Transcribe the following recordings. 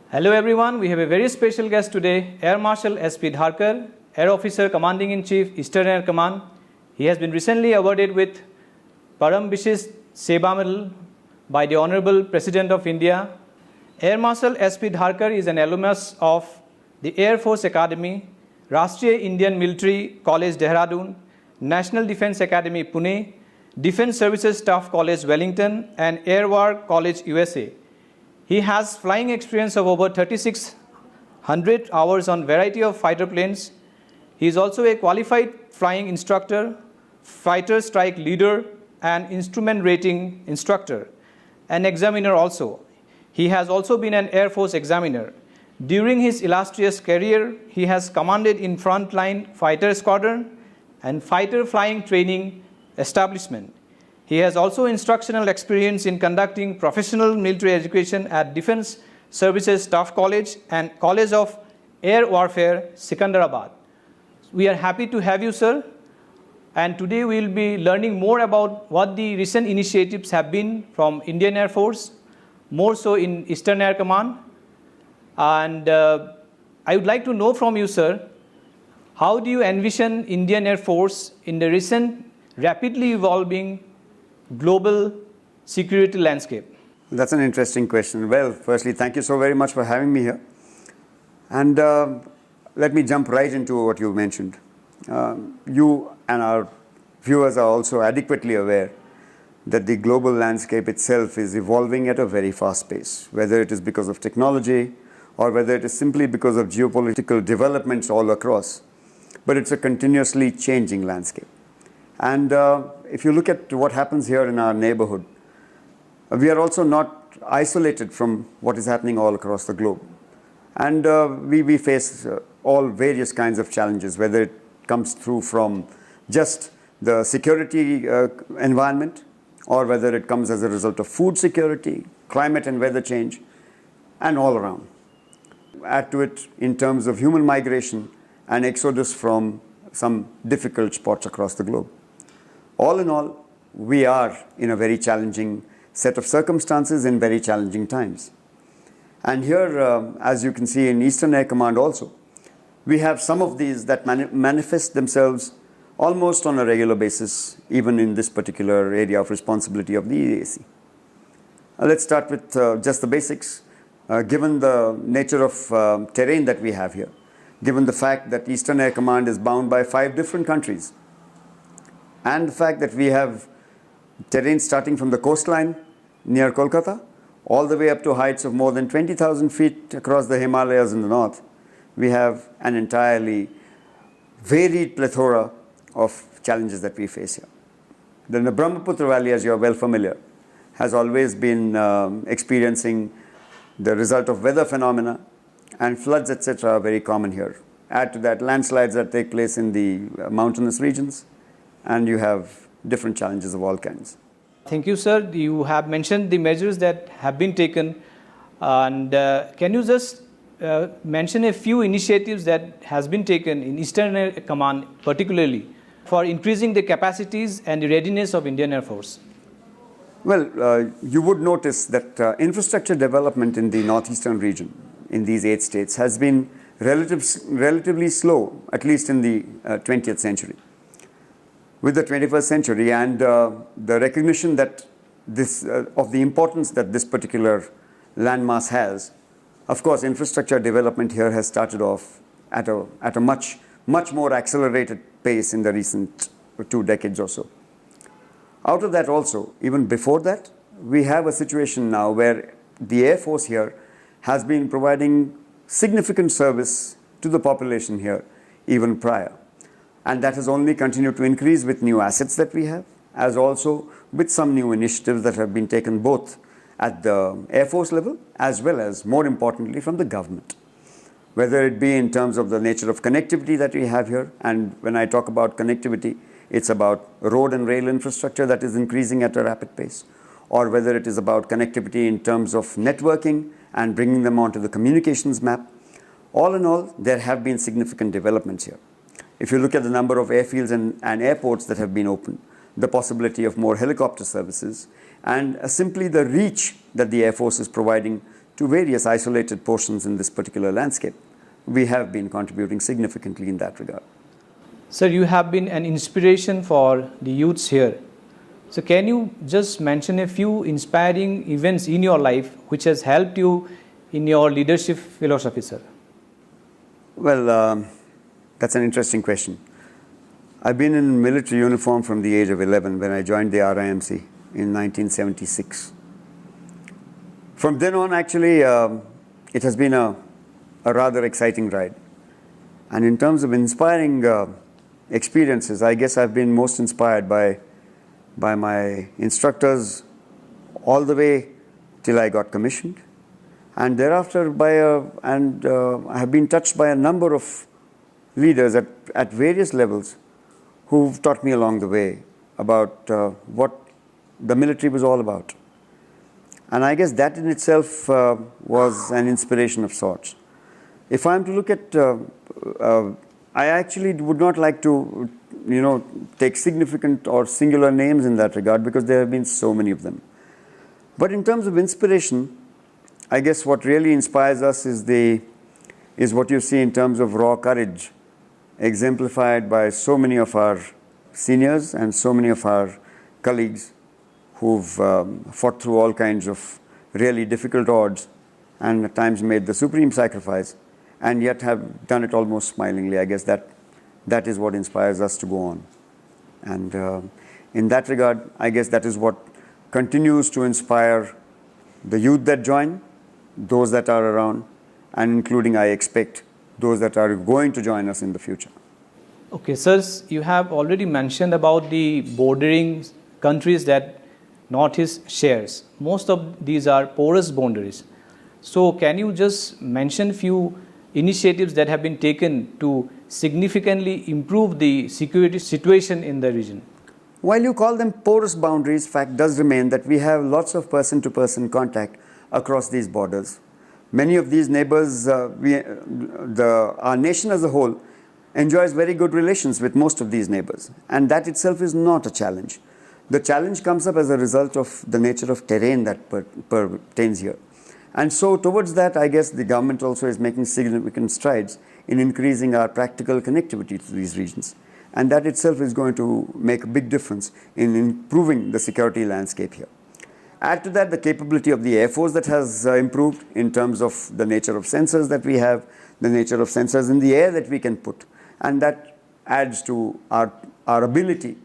Hello everyone, we have a very special guest today, Air Marshal S.P. Dharkar, Air Officer Commanding-in-Chief, Eastern Air Command. He has been recently awarded with Param Vishish Seva Medal by the Honorable President of India. Air Marshal S.P. Dharkar is an alumnus of the Air Force Academy, Rashtriya Indian Military College Dehradun, National Defence Academy Pune, Defence Services Staff College Wellington, and Air War College USA. He has flying experience of over 3,600 hours on variety of fighter planes. He is also a qualified flying instructor, fighter strike leader, and instrument rating instructor, an examiner also. He has also been an Air Force examiner. During his illustrious career, he has commanded in frontline fighter squadron and fighter flying training establishment. He has also instructional experience in conducting professional military education at Defence Services Staff College and College of Air Warfare, Secunderabad. We are happy to have you, sir. And today we will be learning more about what the recent initiatives have been from Indian Air Force, more so in Eastern Air Command. And I would like to know from you, sir, how do you envision Indian Air Force in the recent rapidly evolving global security landscape? That's an interesting question. Well, firstly, thank you so very much for having me here. And let me jump right into what you mentioned. You and our viewers are also adequately aware that the global landscape itself is evolving at a very fast pace, whether it is because of technology or whether it is simply because of geopolitical developments all across. But it's a continuously changing landscape. And if you look at what happens here in our neighborhood, we are also not isolated from what is happening all across the globe. And we face all various kinds of challenges, whether it comes through from just the security environment, or whether it comes as a result of food security, climate and weather change, and all around. Add to it in terms of human migration and exodus from some difficult spots across the globe. All in all, we are in a very challenging set of circumstances in very challenging times. And here, as you can see in Eastern Air Command also, we have some of these that manifest themselves almost on a regular basis, even in this particular area of responsibility of the EAC. Let's start with just the basics. Given the nature of terrain that we have here, given the fact that Eastern Air Command is bound by 5 different countries, and the fact that we have terrain starting from the coastline near Kolkata, all the way up to heights of more than 20,000 feet across the Himalayas in the north, we have an entirely varied plethora of challenges that we face here. The Brahmaputra Valley, as you are well familiar, has always been experiencing the result of weather phenomena, and floods, etc. are very common here. Add to that landslides that take place in the mountainous regions, and you have different challenges of all kinds. Thank you, sir. You have mentioned the measures that have been taken. And can you just mention a few initiatives that has been taken in Eastern Air Command, particularly for increasing the capacities and the readiness of Indian Air Force? Well, you would notice that infrastructure development in the northeastern region, in these 8 states, has been relatively slow, at least in the 20th century. With the 21st century and the recognition that of the importance that this particular landmass has, of course, infrastructure development here has started off at a much more accelerated pace in the recent 2 decades or so. Out of that also, even before that, we have a situation now where the Air Force here has been providing significant service to the population here even prior. And that has only continued to increase with new assets that we have, as also with some new initiatives that have been taken both at the Air Force level as well as, more importantly, from the government. Whether it be in terms of the nature of connectivity that we have here, and when I talk about connectivity, it's about road and rail infrastructure that is increasing at a rapid pace, or whether it is about connectivity in terms of networking and bringing them onto the communications map. All in all, there have been significant developments here. If you look at the number of airfields and airports that have been opened, the possibility of more helicopter services, and simply the reach that the Air Force is providing to various isolated portions in this particular landscape, we have been contributing significantly in that regard. Sir, you have been an inspiration for the youths here. So can you just mention a few inspiring events in your life which has helped you in your leadership philosophy, sir? Well, that's an interesting question. I've been in military uniform from the age of 11 when I joined the RIMC in 1976. From then on, actually, it has been a rather exciting ride. And in terms of inspiring experiences, I guess I've been most inspired by my instructors all the way till I got commissioned. And thereafter, I have been touched by a number of leaders at various levels who've taught me along the way about what the military was all about. And I guess that in itself was an inspiration of sorts. If I'm to look at, I actually would not like to, take significant or singular names in that regard because there have been so many of them. But in terms of inspiration, I guess what really inspires us is what you see in terms of raw courage, exemplified by so many of our seniors and so many of our colleagues who've fought through all kinds of really difficult odds and at times made the supreme sacrifice and yet have done it almost smilingly. I guess that is what inspires us to go on. And in that regard, I guess that is what continues to inspire the youth that join, those that are around, and including, I expect, those that are going to join us in the future. Okay, sirs, you have already mentioned about the bordering countries that Northeast shares. Most of these are porous boundaries. So can you just mention few initiatives that have been taken to significantly improve the security situation in the region? While you call them porous boundaries, fact does remain that we have lots of person-to-person contact across these borders. Many of these neighbors, our nation as a whole enjoys very good relations with most of these neighbors, and that itself is not a challenge. The challenge comes up as a result of the nature of terrain that pertains here. And so towards that, I guess the government also is making significant strides in increasing our practical connectivity to these regions. And that itself is going to make a big difference in improving the security landscape here. Add to that the capability of the Air Force that has improved in terms of the nature of sensors that we have, the nature of sensors in the air that we can put. And that adds to our ability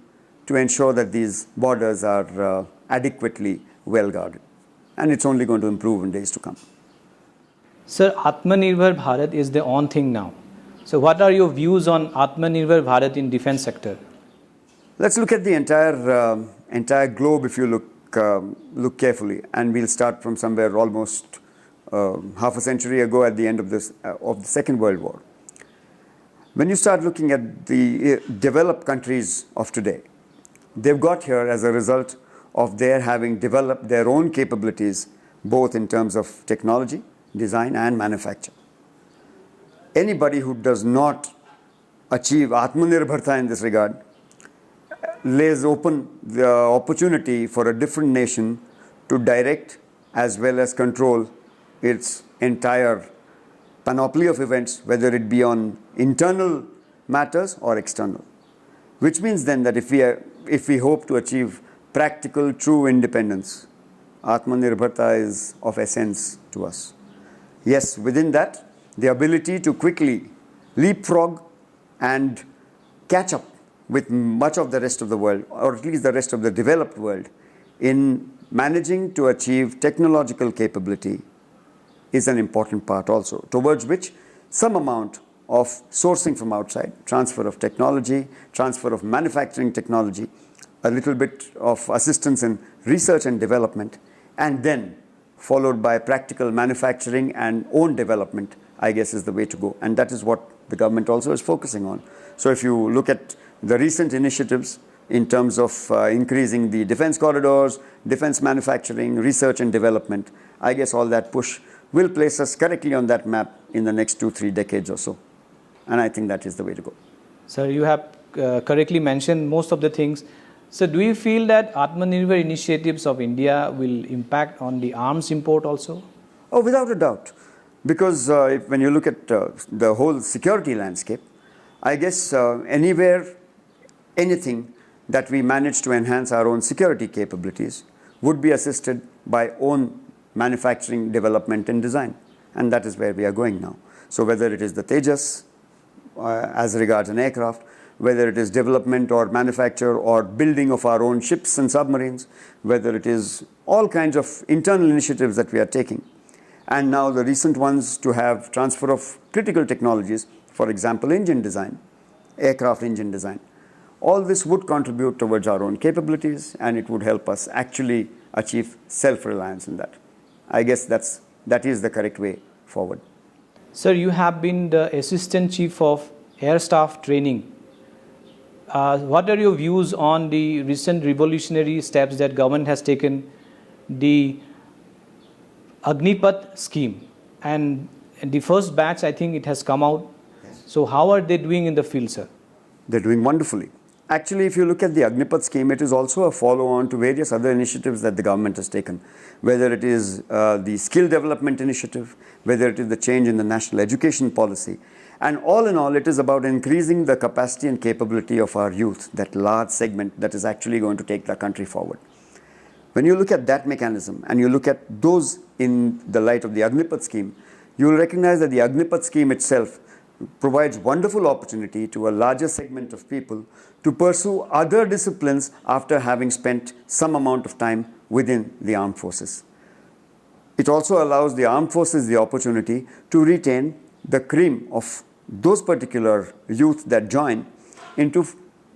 to ensure that these borders are adequately well guarded. And it's only going to improve in days to come. Sir, Atmanirbhar Bharat is the on thing now. So what are your views on Atmanirbhar Bharat in defense sector? Let's look at the entire globe if you look carefully, and we'll start from somewhere almost half a century ago at the end of the Second World War. When you start looking at the developed countries of today, they've got here as a result of their having developed their own capabilities, both in terms of technology, design, and manufacture. Anybody who does not achieve Atmanirbharta in this regard lays open the opportunity for a different nation to direct as well as control its entire panoply of events, whether it be on internal matters or external. Which means then that if we hope to achieve practical, true independence, Atmanirbharta is of essence to us. Yes, within that, the ability to quickly leapfrog and catch up with much of the rest of the world, or at least the rest of the developed world, in managing to achieve technological capability is an important part also, towards which some amount of sourcing from outside, transfer of technology, transfer of manufacturing technology, a little bit of assistance in research and development, and then followed by practical manufacturing and own development, I guess is the way to go. And that is what the government also is focusing on. So if you look at the recent initiatives in terms of increasing the defense corridors, defense manufacturing, research and development, I guess all that push will place us correctly on that map in the next 2-3 decades or so. And I think that is the way to go. Sir, you have correctly mentioned most of the things. So do you feel that Atmanirbhar initiatives of India will impact on the arms import also? Oh, without a doubt. Because when you look at the whole security landscape, I guess anywhere, anything that we manage to enhance our own security capabilities would be assisted by own manufacturing, development and design. And that is where we are going now. So whether it is the Tejas as regards an aircraft, whether it is development or manufacture or building of our own ships and submarines, whether it is all kinds of internal initiatives that we are taking. And now the recent ones to have transfer of critical technologies, for example, engine design, aircraft engine design. All this would contribute towards our own capabilities, and it would help us actually achieve self-reliance in that. I guess that is the correct way forward. Sir, you have been the Assistant Chief of Air Staff Training. What are your views on the recent revolutionary steps that government has taken, the Agneepath scheme? And the first batch, I think it has come out. Yes. So how are they doing in the field, sir? They're doing wonderfully. Actually, if you look at the Agneepath scheme, it is also a follow-on to various other initiatives that the government has taken, whether it is the skill development initiative, whether it is the change in the national education policy. And all in all, it is about increasing the capacity and capability of our youth, that large segment that is actually going to take the country forward. When you look at that mechanism and you look at those in the light of the Agneepath scheme, you will recognize that the Agneepath scheme itself provides wonderful opportunity to a larger segment of people to pursue other disciplines after having spent some amount of time within the armed forces. It also allows the armed forces the opportunity to retain the cream of those particular youth that join into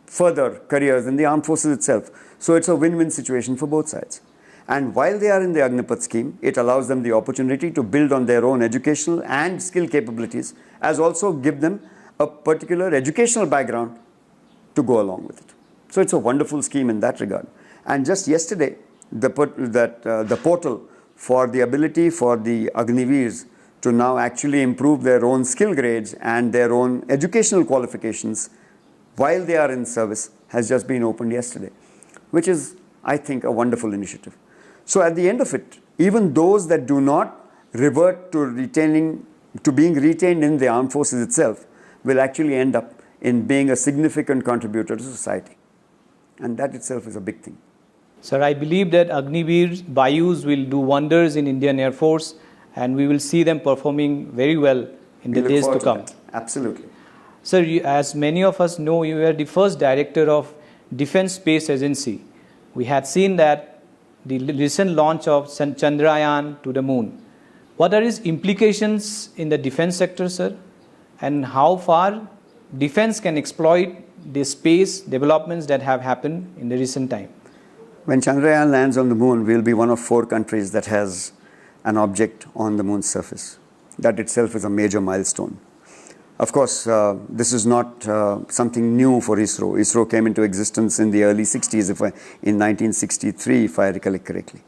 further careers in the armed forces itself. So it's a win-win situation for both sides. And while they are in the Agneepath scheme, it allows them the opportunity to build on their own educational and skill capabilities, as also give them a particular educational background to go along with it. So it's a wonderful scheme in that regard. And just yesterday, the portal for the ability for the Agniveers to now actually improve their own skill grades and their own educational qualifications while they are in service has just been opened yesterday, which is, I think, a wonderful initiative. So at the end of it, even those that do not revert to being retained in the armed forces itself will actually end up in being a significant contributor to society. And that itself is a big thing. Sir, I believe that Agniveer Bayus will do wonders in Indian Air Force, and we will see them performing very well in the days to come. Absolutely. Sir, as many of us know, you were the first director of Defence Space Agency. We had seen that the recent launch of Chandrayaan to the moon. What are its implications in the defence sector, sir? And how far defence can exploit the space developments that have happened in the recent time? When Chandrayaan lands on the moon, we'll be one of 4 countries that has an object on the moon's surface. That itself is a major milestone. Of course, this is not something new for ISRO. ISRO came into existence in the early 60s, in 1963, if I recollect correctly.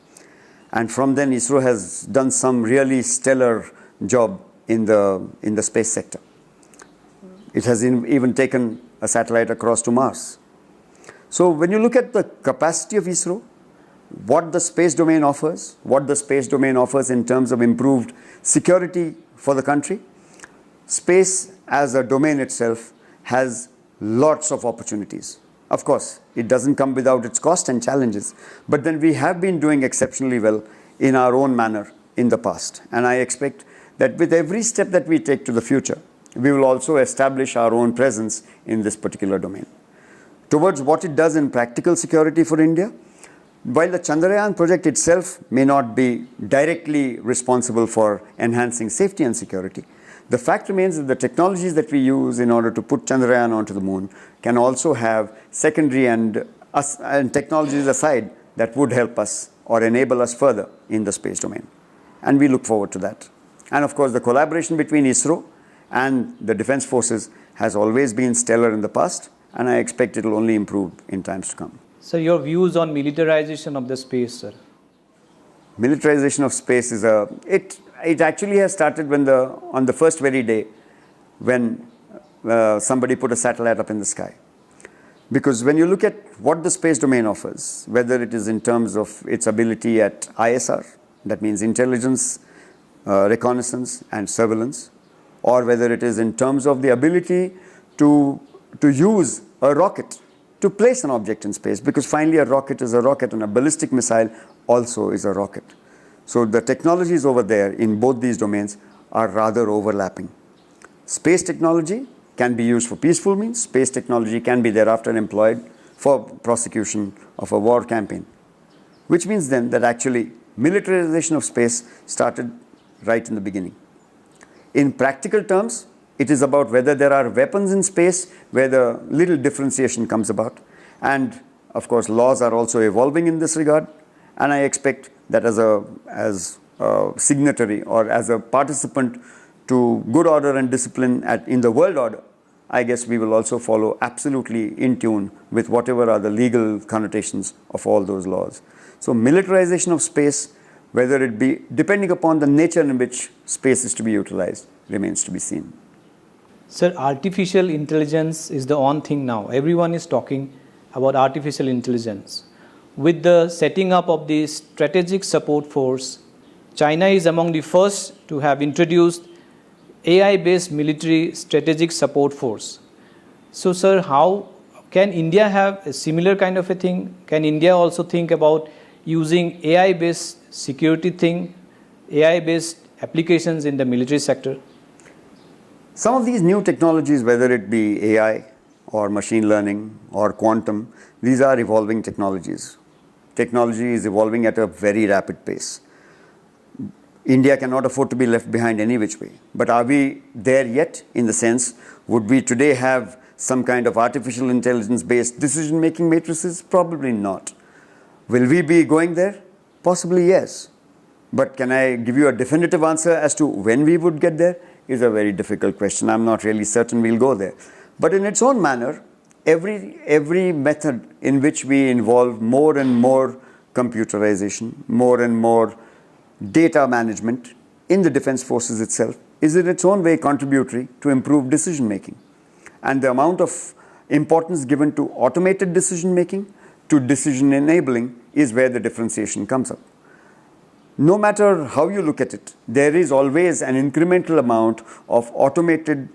And from then, ISRO has done some really stellar job in the space sector. It has even taken a satellite across to Mars. So when you look at the capacity of ISRO, what the space domain offers in terms of improved security for the country, space as a domain itself has lots of opportunities. Of course, it doesn't come without its cost and challenges, but then we have been doing exceptionally well in our own manner in the past. And I expect that with every step that we take to the future, we will also establish our own presence in this particular domain. Towards what it does in practical security for India, while the Chandrayaan project itself may not be directly responsible for enhancing safety and security, the fact remains that the technologies that we use in order to put Chandrayaan onto the moon can also have secondary and technologies aside that would help us or enable us further in the space domain. And we look forward to that. And of course, the collaboration between ISRO and the defense forces has always been stellar in the past, and I expect it will only improve in times to come. So your views on militarization of the space, sir? Militarization of space is it actually has started on the first very day when somebody put a satellite up in the sky. Because when you look at what the space domain offers, whether it is in terms of its ability at ISR, that means intelligence, reconnaissance and surveillance, or whether it is in terms of the ability to use a rocket to place an object in space, because finally a rocket is a rocket and a ballistic missile also is a rocket. So the technologies over there in both these domains are rather overlapping. Space technology can be used for peaceful means. Space technology can be thereafter employed for prosecution of a war campaign, which means then that actually militarization of space started right in the beginning. In practical terms, it is about whether there are weapons in space where the little differentiation comes about. And of course, laws are also evolving in this regard. And I expect that as a signatory or as a participant to good order and discipline in the world order, I guess we will also follow absolutely in tune with whatever are the legal connotations of all those laws. So militarization of space, whether it be depending upon the nature in which space is to be utilized, remains to be seen. Sir, artificial intelligence is the on thing now. Everyone is talking about artificial intelligence. With the setting up of the strategic support force, China is among the first to have introduced AI-based military strategic support force. So, sir, how can India have a similar kind of a thing? Can India also think about using AI-based security thing, AI-based applications in the military sector? Some of these new technologies, whether it be AI or machine learning or quantum, these are evolving technologies. Technology is evolving at a very rapid pace. India cannot afford to be left behind any which way. But are we there yet? In the sense, would we today have some kind of artificial intelligence-based decision-making matrices? Probably not. Will we be going there? Possibly yes. But can I give you a definitive answer as to when we would get there? Is a very difficult question. I'm not really certain we'll go there. But in its own manner, every method in which we involve more and more computerization, more and more data management in the defense forces itself is in its own way contributory to improved decision making. And the amount of importance given to automated decision making, to decision enabling, is where the differentiation comes up. No matter how you look at it, there is always an incremental amount of automated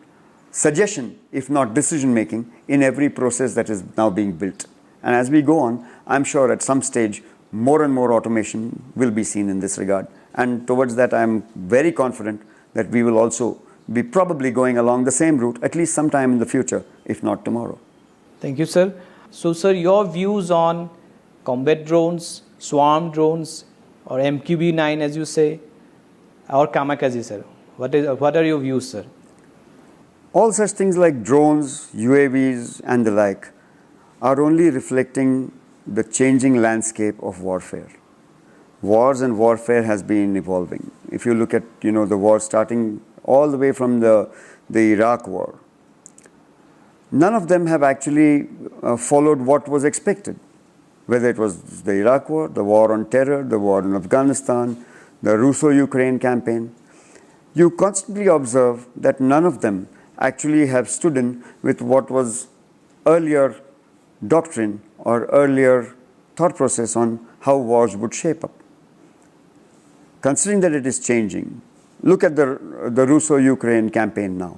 suggestion, if not decision making, in every process that is now being built. And as we go on, I'm sure at some stage, more and more automation will be seen in this regard. And towards that, I'm very confident that we will also be probably going along the same route, at least sometime in the future, if not tomorrow. Thank you, sir. So, sir, your views on combat drones, swarm drones, or MQB-9, as you say, or kamikaze, sir? What are your views, sir? All such things like drones, UAVs, and the like are only reflecting the changing landscape of warfare. Wars and warfare has been evolving. If you look at the war starting all the way from the Iraq war, none of them have actually followed what was expected. Whether it was the Iraq war, the war on terror, the war in Afghanistan, the Russo-Ukraine campaign, you constantly observe that none of them actually have stood in with what was earlier doctrine or earlier thought process on how wars would shape up. Considering that it is changing, look at the Russo-Ukraine campaign now.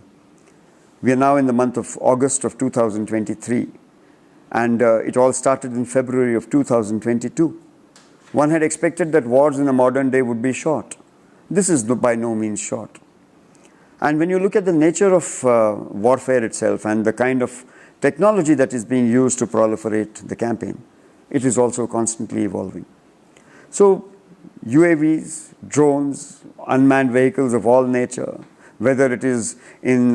We are now in the month of August of 2023, and it all started in February of 2022. One had expected that wars in a modern day would be short. This is by no means short. And when you look at the nature of warfare itself and the kind of technology that is being used to proliferate the campaign, it is also constantly evolving. So UAVs, drones, unmanned vehicles of all nature, whether it is in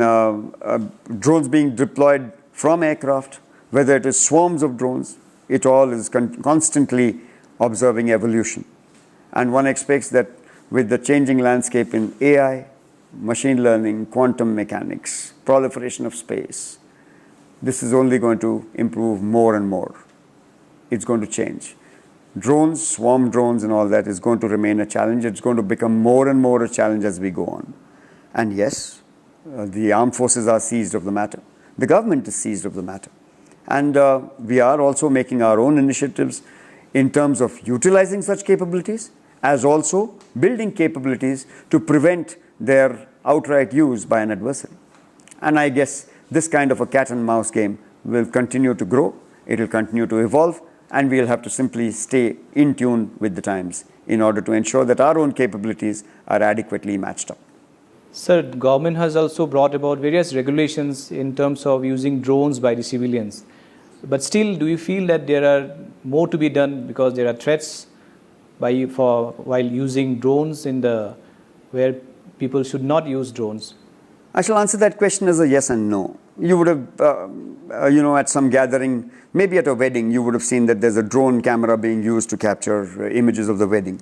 drones being deployed from aircraft, whether it is swarms of drones, it all is constantly observing evolution. And one expects that with the changing landscape in AI, machine learning, quantum mechanics, proliferation of space, this is only going to improve more and more. It's going to change. Drones, swarm drones and all that is going to remain a challenge. It's going to become more and more a challenge as we go on. And yes, the armed forces are seized of the matter. The government is seized of the matter. And we are also making our own initiatives in terms of utilizing such capabilities as also building capabilities to prevent their outright use by an adversary. And I guess this kind of a cat and mouse game will continue to grow, it will continue to evolve, and we'll have to simply stay in tune with the times in order to ensure that our own capabilities are adequately matched up. Sir, the government has also brought about various regulations in terms of using drones by the civilians. But still, do you feel that there are more to be done because there are threats while using drones where people should not use drones? I shall answer that question as a yes and no. You would have, at some gathering, maybe at a wedding, you would have seen that there's a drone camera being used to capture images of the wedding.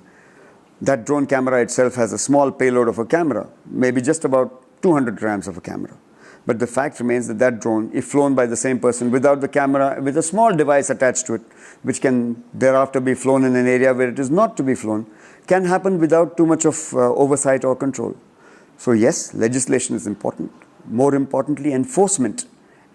That drone camera itself has a small payload of a camera, maybe just about 200 grams of a camera. But the fact remains that that drone, if flown by the same person without the camera, with a small device attached to it, which can thereafter be flown in an area where it is not to be flown, can happen without too much of oversight or control. So yes, legislation is important. More importantly, enforcement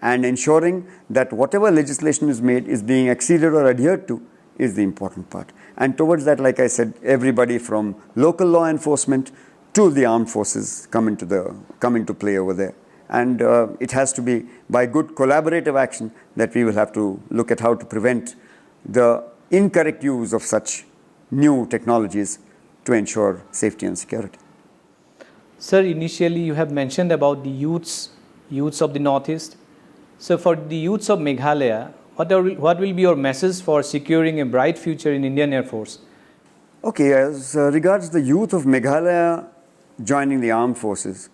and ensuring that whatever legislation is made is being exceeded or adhered to is the important part. And towards that, like I said, everybody from local law enforcement to the armed forces come into play over there. And it has to be by good collaborative action that we will have to look at how to prevent the incorrect use of such new technologies to ensure safety and security. Sir, initially you have mentioned about the youths of the Northeast. So for the youths of Meghalaya, what will be your message for securing a bright future in Indian Air Force? Okay, as regards the youth of Meghalaya joining the armed forces,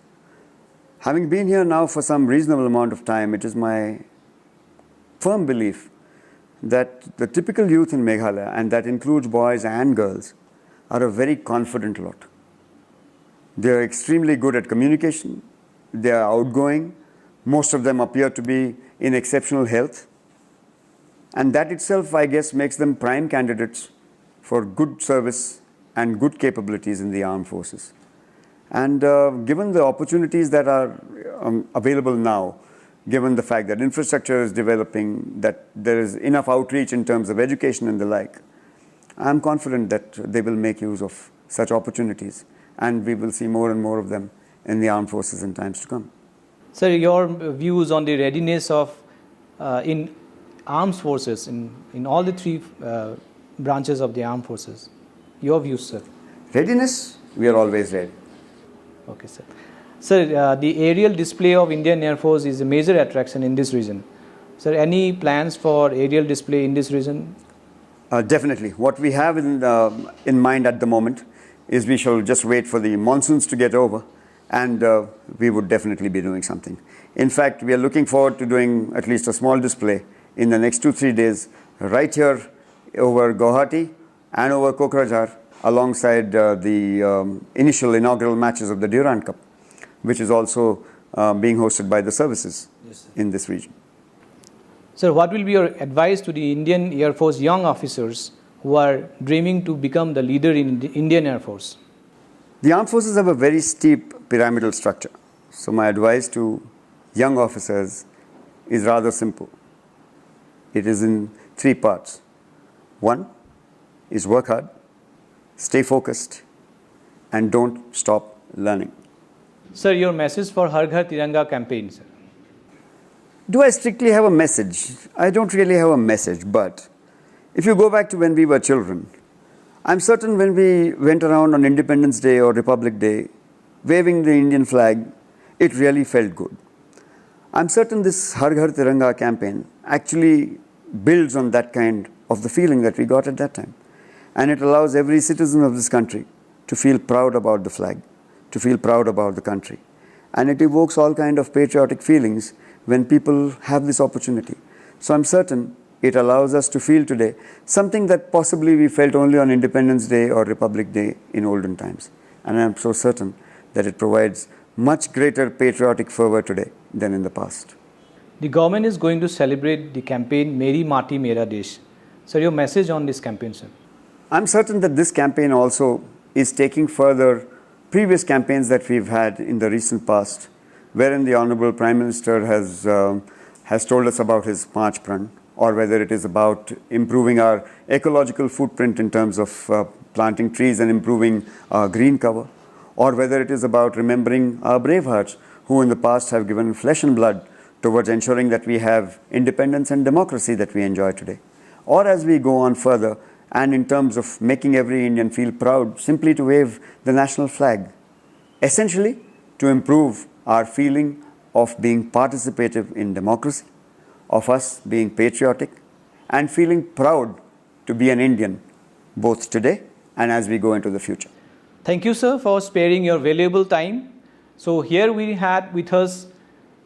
having been here now for some reasonable amount of time, it is my firm belief that the typical youth in Meghalaya, and that includes boys and girls, are a very confident lot. They are extremely good at communication, they are outgoing, most of them appear to be in exceptional health, and that itself, I guess, makes them prime candidates for good service and good capabilities in the armed forces. And given the opportunities that are available now, given the fact that infrastructure is developing, that there is enough outreach in terms of education and the like, I am confident that they will make use of such opportunities, and we will see more and more of them in the armed forces in times to come. Sir, your views on the readiness of in armed forces, in all the three branches of the armed forces. Your views, sir. Readiness, we are always ready. Okay, sir. Sir, the aerial display of Indian Air Force is a major attraction in this region. Sir, any plans for aerial display in this region? Definitely. What we have in mind at the moment is we shall just wait for the monsoons to get over, and we would definitely be doing something. In fact, we are looking forward to doing at least a small display in the next 2-3 days right here over Guwahati and over Kokrajhar, alongside the inaugural matches of the Durand Cup, which is also being hosted by the services in this region. Sir, what will be your advice to the Indian Air Force young officers who are dreaming to become the leader in the Indian Air Force? The armed forces have a very steep pyramidal structure. So my advice to young officers is rather simple. It is in 3 parts. 1 is work hard, stay focused, and don't stop learning. Sir, your message for Har Ghar Tiranga campaign, sir. Do I strictly have a message? I don't really have a message, but if you go back to when we were children, I'm certain when we went around on Independence Day or Republic Day, waving the Indian flag, it really felt good. I'm certain this Har Ghar Tiranga campaign actually builds on that kind of the feeling that we got at that time. And it allows every citizen of this country to feel proud about the flag, to feel proud about the country. And it evokes all kind of patriotic feelings when people have this opportunity. So I'm certain it allows us to feel today something that possibly we felt only on Independence Day or Republic Day in olden times. And I'm so certain that it provides much greater patriotic fervor today than in the past. The government is going to celebrate the campaign Meri Mati Mera Desh. Sir, your message on this campaign, sir? I'm certain that this campaign also is taking further previous campaigns that we've had in the recent past, wherein the Honorable Prime Minister has told us about his Panch Pran, or whether it is about improving our ecological footprint in terms of planting trees and improving green cover, or whether it is about remembering our brave hearts who in the past have given flesh and blood towards ensuring that we have independence and democracy that we enjoy today. Or as we go on further, and in terms of making every Indian feel proud simply to wave the national flag, essentially to improve our feeling of being participative in democracy, of us being patriotic, and feeling proud to be an Indian, both today and as we go into the future. Thank you, sir, for sparing your valuable time. So here we had with us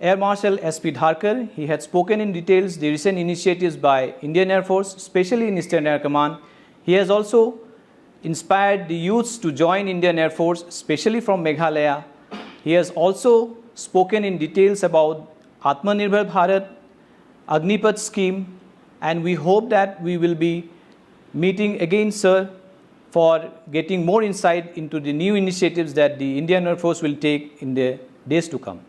Air Marshal S.P. Dharkar. He had spoken in details the recent initiatives by Indian Air Force, especially in Eastern Air Command. He has also inspired the youths to join Indian Air Force, especially from Meghalaya. He has also spoken in details about Atmanirbhar Bharat, Agneepath scheme, and we hope that we will be meeting again, sir, for getting more insight into the new initiatives that the Indian Air Force will take in the days to come.